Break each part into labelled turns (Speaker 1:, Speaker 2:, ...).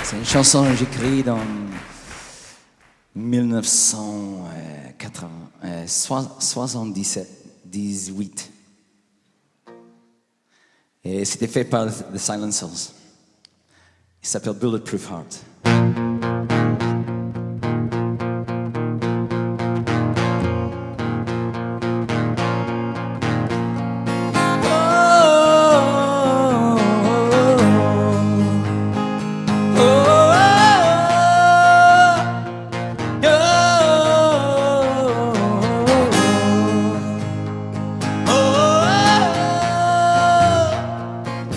Speaker 1: C'est une chanson que j'ai écrite en 1978. Et c'était fait par The Silencers. Il s'appelle Bulletproof Heart.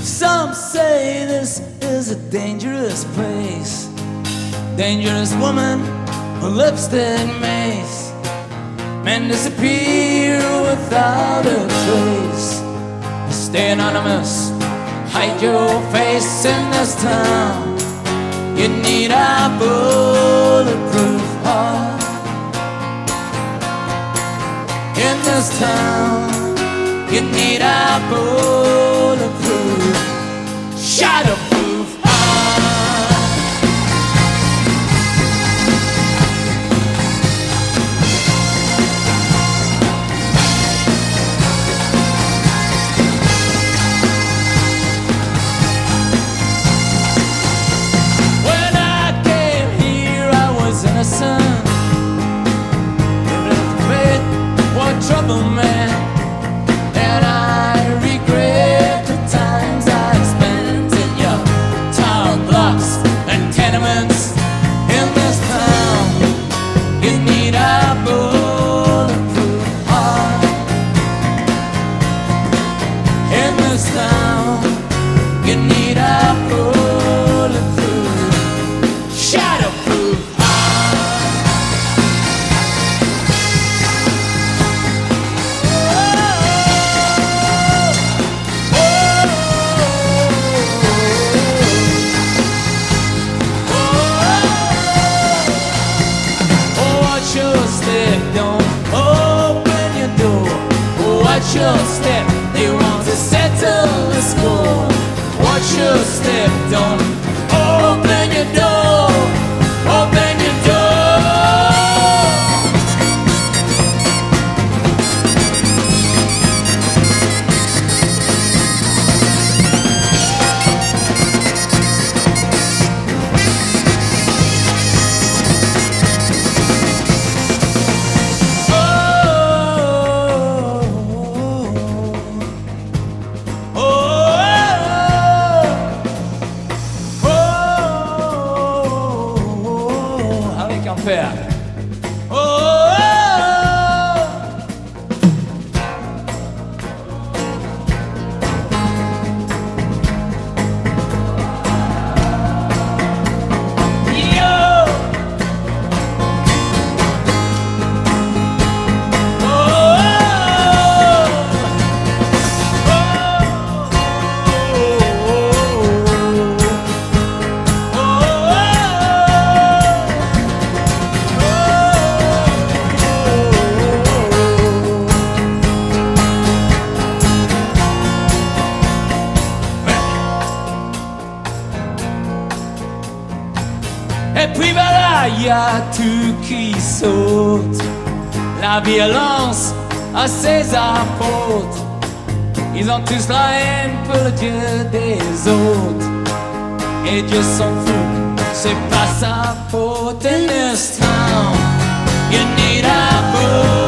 Speaker 1: Some say this is a dangerous place. Dangerous woman, a lipstick maze. Men disappear without a trace. Stay anonymous, hide your face in this town. You need a bulletproof heart. In this town, you need a bulletproof, shatterproof heart. When I came here, I was innocent. Living in faith, what trouble, man. And I regret the times I spent in your tower blocks and tenements. In this town, you need a bulletproof heart. In this town, you need a bulletproof, shatterproof heart. Watch your step, don't open your door. Watch your step, they want to settle the score. Watch your step, don't open your door. Open your door. Avec un père. Et puis voilà, y a tout qui saute. La violence a ses apôtres. Ils ont tous la haine pour le Dieu des autres. Et Dieu s'en fout, c'est pas sa faute. In this town, you need a boat.